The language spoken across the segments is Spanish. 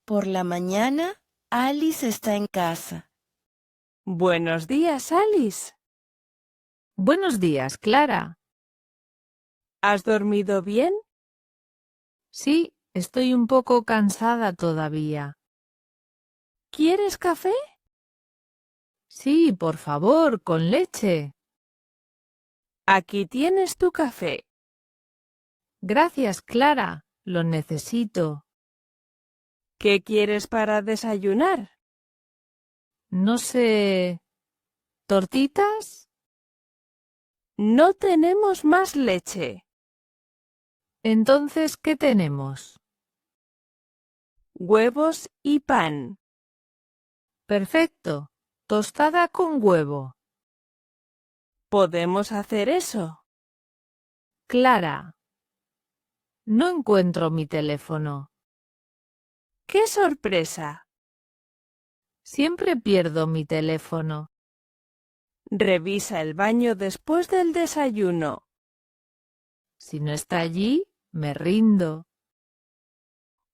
Por la mañana, Alice está en casa. Buenos días, Alice. Buenos días, Clara. ¿Has dormido bien? Sí, estoy un poco cansada todavía. ¿Quieres café? Sí, por favor, con leche. Aquí tienes tu café. Gracias, Clara. Lo necesito. ¿Qué quieres para desayunar? No sé. ¿Tortitas? No tenemos más leche. Entonces, ¿qué tenemos? Huevos y pan. Perfecto. Tostada con huevo. ¿Podemos hacer eso? Clara. No encuentro mi teléfono. ¡Qué sorpresa! Siempre pierdo mi teléfono. Revisa el baño después del desayuno. Si no está allí, me rindo.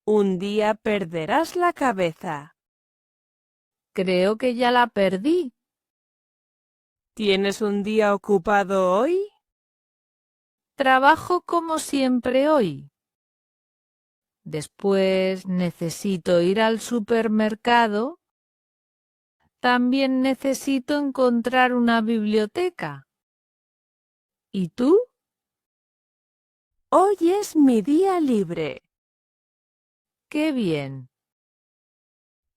Un día perderás la cabeza. Creo que ya la perdí. ¿Tienes un día ocupado hoy? Trabajo como siempre hoy. Después necesito ir al supermercado. También necesito encontrar una biblioteca. ¿Y tú? Hoy es mi día libre. ¡Qué bien!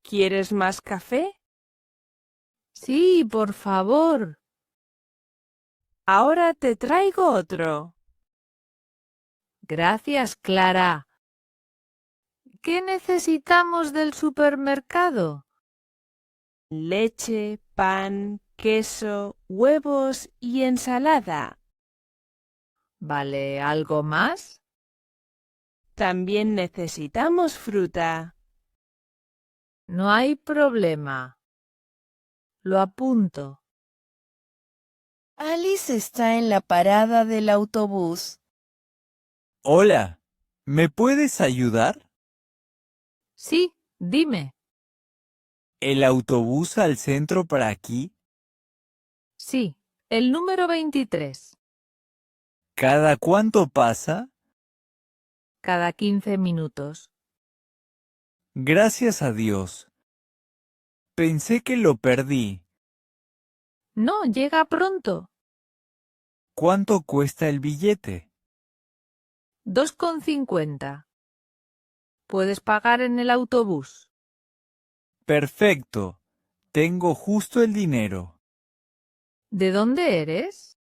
¿Quieres más café? Sí, por favor. Ahora te traigo otro. Gracias, Clara. ¿Qué necesitamos del supermercado? Leche, pan, queso, huevos y ensalada. ¿Vale algo más? También necesitamos fruta. No hay problema. Lo apunto. Alice está en la parada del autobús. Hola, ¿me puedes ayudar? Sí, dime. ¿El autobús al centro para aquí? Sí, el número 23. ¿Cada cuánto pasa? Cada 15 minutos. Gracias a Dios. Pensé que lo perdí. No, llega pronto. ¿Cuánto cuesta el billete? 2,50. Puedes pagar en el autobús. Perfecto. Tengo justo el dinero. ¿De dónde eres?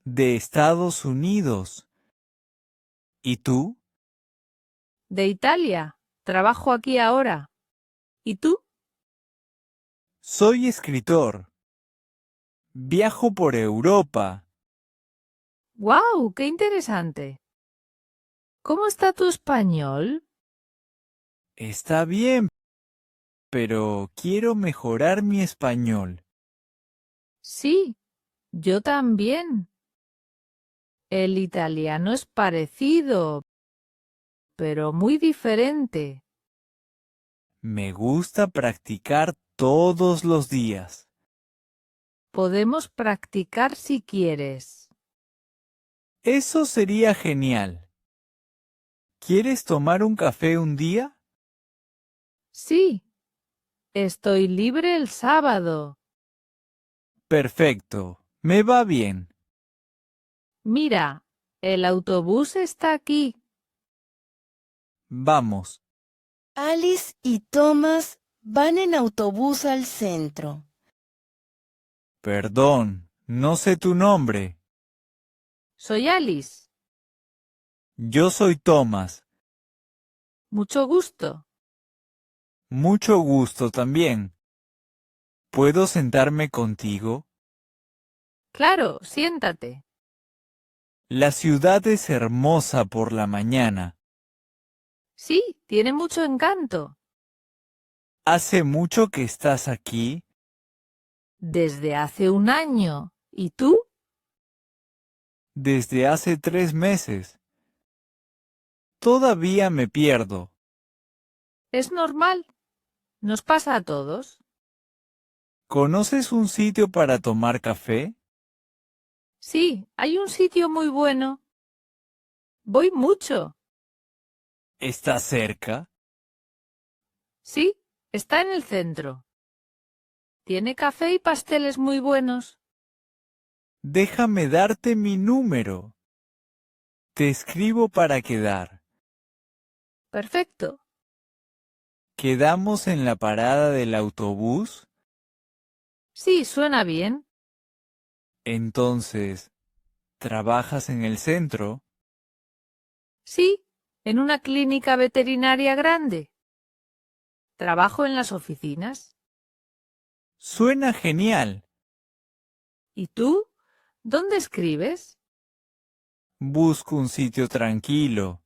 De Estados Unidos. ¿Y tú? De Italia. Trabajo aquí ahora. ¿Y tú? Soy escritor. Viajo por Europa. ¡Guau! ¡Qué interesante! ¿Cómo está tu español? Está bien, pero quiero mejorar mi español. Sí, yo también. El italiano es parecido, pero muy diferente. Me gusta practicar todos los días. Podemos practicar si quieres. Eso sería genial. ¿Quieres tomar un café un día? Sí, estoy libre el sábado. Perfecto, me va bien. Mira, el autobús está aquí. Vamos. Alice y Thomas van en autobús al centro. Perdón, no sé tu nombre. Soy Alice. Yo soy Thomas. Mucho gusto. Mucho gusto también. ¿Puedo sentarme contigo? Claro, siéntate. La ciudad es hermosa por la mañana. Sí, tiene mucho encanto. ¿Hace mucho que estás aquí? Desde hace un año. ¿Y tú? Desde hace 3 meses. Todavía me pierdo. Es normal. Nos pasa a todos. ¿Conoces un sitio para tomar café? Sí, hay un sitio muy bueno. Voy mucho. ¿Está cerca? Sí, está en el centro. Tiene café y pasteles muy buenos. Déjame darte mi número. Te escribo para quedar. Perfecto. ¿Quedamos en la parada del autobús? Sí, suena bien. Entonces, ¿trabajas en el centro? Sí, en una clínica veterinaria grande. Trabajo en las oficinas. Suena genial. ¿Y tú? ¿Dónde escribes? Busco un sitio tranquilo.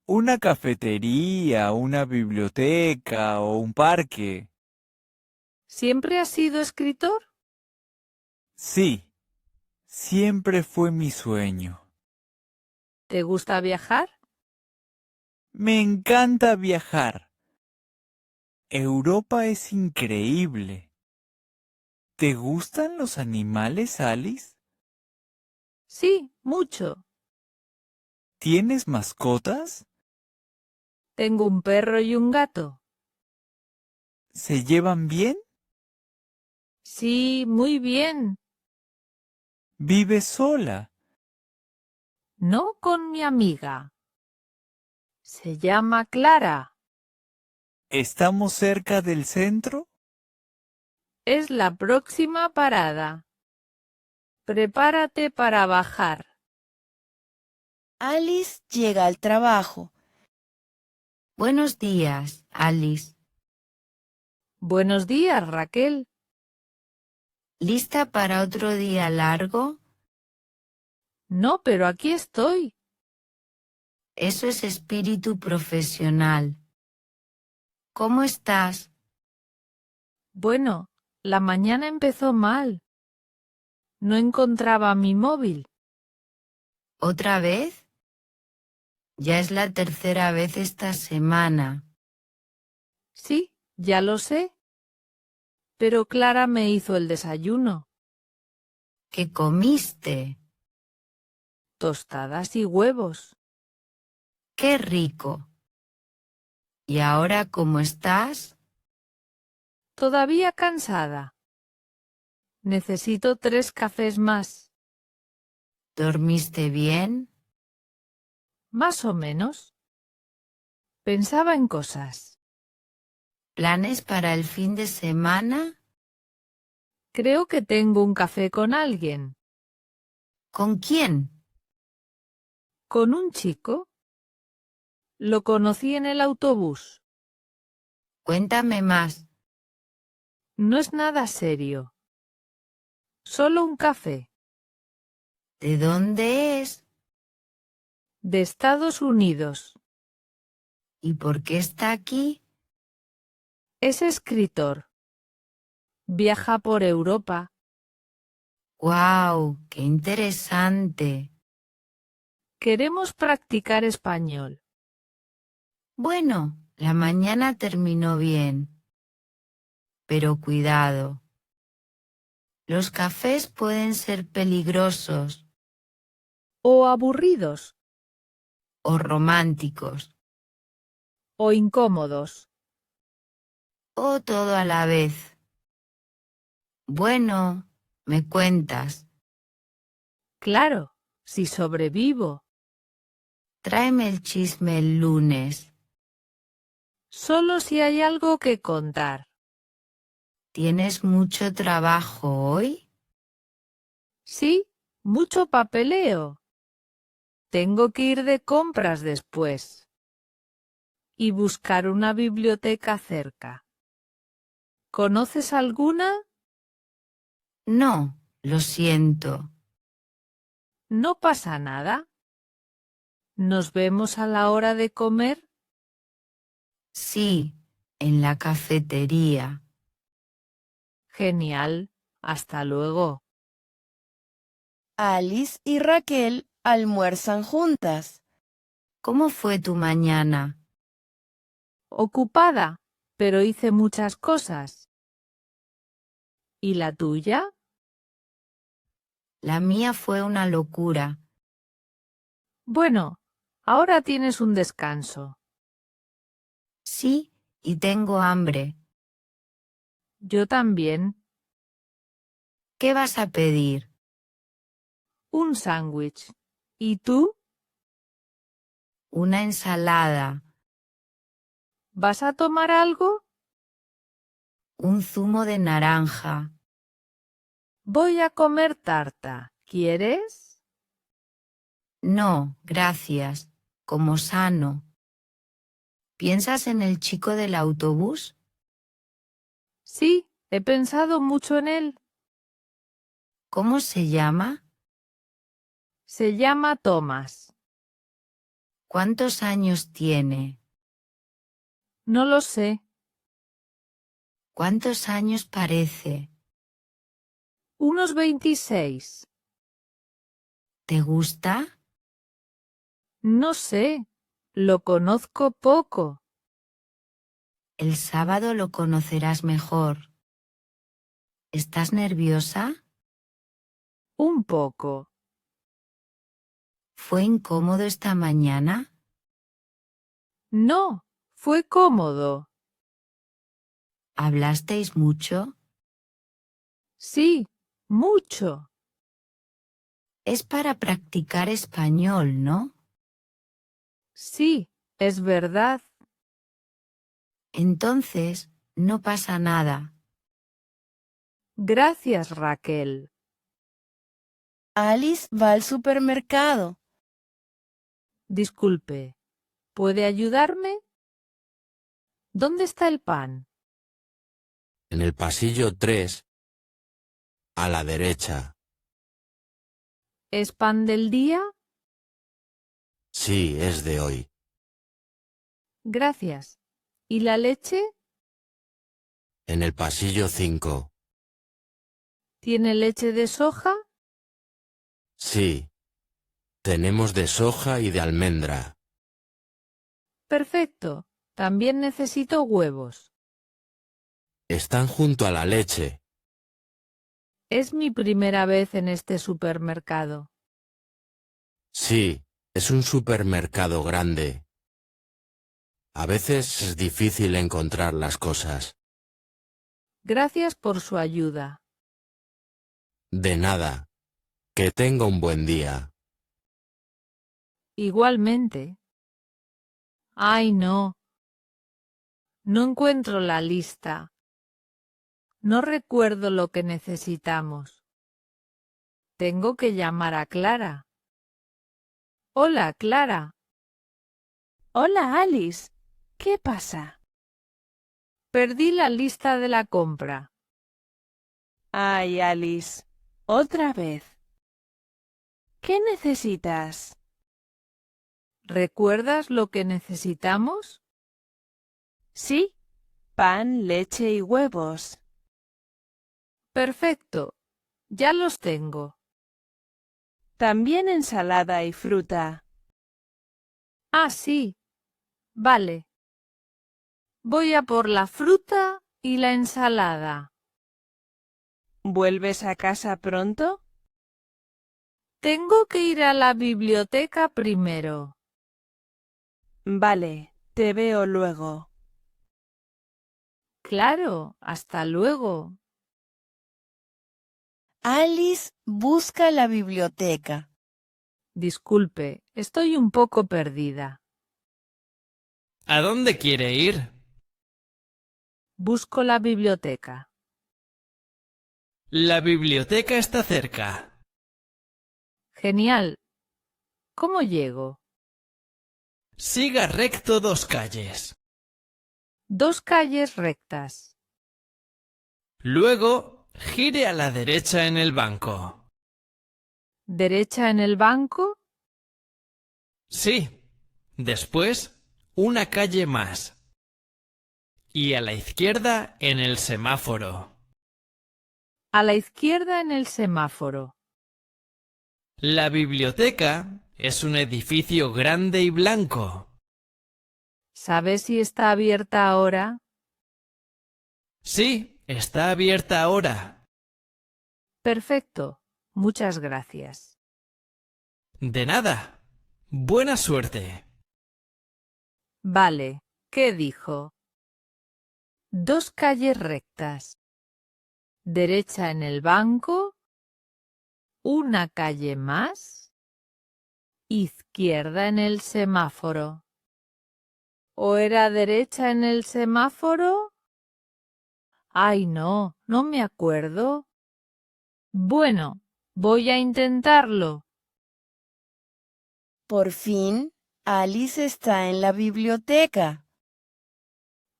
Una cafetería, una biblioteca o un parque. ¿Siempre has sido escritor? Sí, siempre fue mi sueño. ¿Te gusta viajar? Me encanta viajar. Europa es increíble. ¿Te gustan los animales, Alice? Sí, mucho. ¿Tienes mascotas? Tengo un perro y un gato. ¿Se llevan bien? Sí, muy bien. ¿Vives sola? No con mi amiga. Se llama Clara. ¿Estamos cerca del centro? Es la próxima parada. Prepárate para bajar. Alice llega al trabajo. Buenos días, Alice. Buenos días, Raquel. ¿Lista para otro día largo? No, pero aquí estoy. Eso es espíritu profesional. ¿Cómo estás? Bueno, la mañana empezó mal. No encontraba mi móvil. ¿Otra vez? Ya es la tercera vez esta semana. Sí, ya lo sé. Pero Clara me hizo el desayuno. ¿Qué comiste? Tostadas y huevos. ¡Qué rico! ¿Y ahora cómo estás? Todavía cansada. Necesito 3 cafés más. ¿Dormiste bien? Más o menos. Pensaba en cosas. ¿Planes para el fin de semana? Creo que tengo un café con alguien. ¿Con quién? ¿Con un chico? Lo conocí en el autobús. Cuéntame más. No es nada serio. Solo un café. ¿De dónde es? De Estados Unidos. ¿Y por qué está aquí? Es escritor. Viaja por Europa. ¡Guau! ¡Qué interesante! Queremos practicar español. Bueno, la mañana terminó bien. Pero cuidado. Los cafés pueden ser peligrosos O aburridos. o románticos O incómodos. o todo a la vez. Bueno, me cuentas. Claro, si sobrevivo. Tráeme el chisme el lunes. Solo si hay algo que contar. ¿Tienes mucho trabajo hoy? Sí, mucho papeleo. Tengo que ir de compras después. Y buscar una biblioteca cerca. ¿Conoces alguna? No, lo siento. No pasa nada. ¿Nos vemos a la hora de comer? Sí, en la cafetería. Genial. Hasta luego. Alice y Raquel almuerzan juntas. ¿Cómo fue tu mañana? Ocupada, pero hice muchas cosas. ¿Y la tuya? La mía fue una locura. Bueno, ahora tienes un descanso. Sí, y tengo hambre. Yo también. ¿Qué vas a pedir? Un sándwich. ¿Y tú? Una ensalada. ¿Vas a tomar algo? Un zumo de naranja. Voy a comer tarta. ¿Quieres? No, gracias. Como sano. ¿Piensas en el chico del autobús? Sí, he pensado mucho en él. ¿Cómo se llama? Se llama Thomas. ¿Cuántos años tiene? No lo sé. ¿Cuántos años parece? Unos 26. ¿Te gusta? No sé. Lo conozco poco. El sábado lo conocerás mejor. ¿Estás nerviosa? Un poco. ¿Fue incómodo esta mañana? No, fue cómodo. ¿Hablasteis mucho? Sí, mucho. Es para practicar español, ¿no? Sí, es verdad. Entonces, no pasa nada. Gracias, Raquel. Alice va al supermercado. Disculpe, ¿puede ayudarme? ¿Dónde está el pan? En el pasillo 3, a la derecha. ¿Es pan del día? Sí, es de hoy. Gracias. ¿Y la leche? En el pasillo 5. ¿Tiene leche de soja? Sí. Tenemos de soja y de almendra. Perfecto. También necesito huevos. Están junto a la leche. Es mi primera vez en este supermercado. Sí, es un supermercado grande. A veces es difícil encontrar las cosas. Gracias por su ayuda. De nada. Que tenga un buen día. Igualmente. Ay, no. No encuentro la lista. No recuerdo lo que necesitamos. Tengo que llamar a Clara. Hola, Clara. Hola, Alice. ¿Qué pasa? Perdí la lista de la compra. Ay, Alice. Otra vez. ¿Qué necesitas? ¿Recuerdas lo que necesitamos? Sí. Pan, leche y huevos. Perfecto. Ya los tengo. También ensalada y fruta. Ah, sí. Vale. Voy a por la fruta y la ensalada. ¿Vuelves a casa pronto? Tengo que ir a la biblioteca primero. Vale, te veo luego. Claro, hasta luego. Alice busca la biblioteca. Disculpe, estoy un poco perdida. ¿A dónde quiere ir? Busco la biblioteca. La biblioteca está cerca. Genial. ¿Cómo llego? Siga recto 2 calles. 2 calles rectas. Luego, gire a la derecha en el banco. ¿Derecha en el banco? Sí. Después, una calle más. Y a la izquierda en el semáforo. A la izquierda en el semáforo. La biblioteca es un edificio grande y blanco. ¿Sabes si está abierta ahora? Sí, está abierta ahora. Perfecto. Muchas gracias. De nada. Buena suerte. Vale, ¿qué dijo? 2 calles rectas. Derecha en el banco. Una calle más. Izquierda en el semáforo. ¿O era derecha en el semáforo? Ay, no, no me acuerdo. Bueno, voy a intentarlo. Por fin, Alice está en la biblioteca.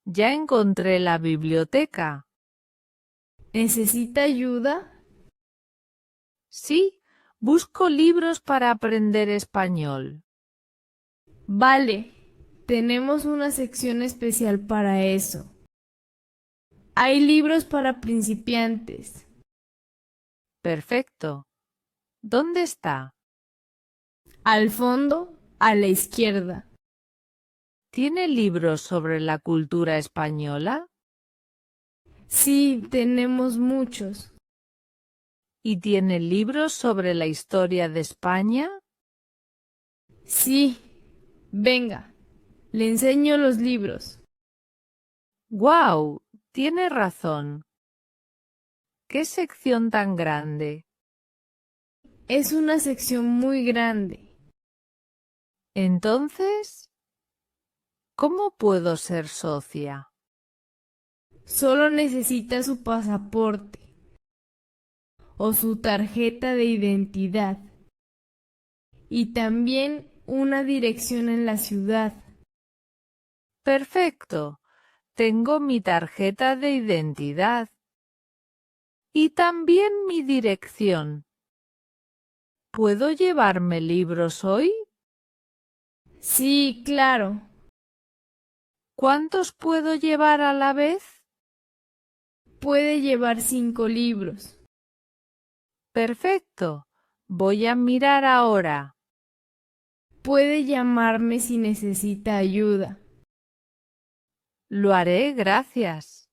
Ya encontré la biblioteca. ¿Necesita ayuda? Sí, busco libros para aprender español. Vale, tenemos una sección especial para eso. Hay libros para principiantes. Perfecto. ¿Dónde está? Al fondo, a la izquierda. ¿Tiene libros sobre la cultura española? Sí, tenemos muchos. ¿Y tiene libros sobre la historia de España? Sí. Venga, le enseño los libros. ¡Guau! Tiene razón. ¿Qué sección tan grande? Es una sección muy grande. Entonces, ¿cómo puedo ser socia? Solo necesita su pasaporte o su tarjeta de identidad y también una dirección en la ciudad. Perfecto. Tengo mi tarjeta de identidad. Y también mi dirección. ¿Puedo llevarme libros hoy? Sí, claro. ¿Cuántos puedo llevar a la vez? Puede llevar 5 libros. Perfecto. Voy a mirar ahora. Puede llamarme si necesita ayuda. Lo haré, gracias.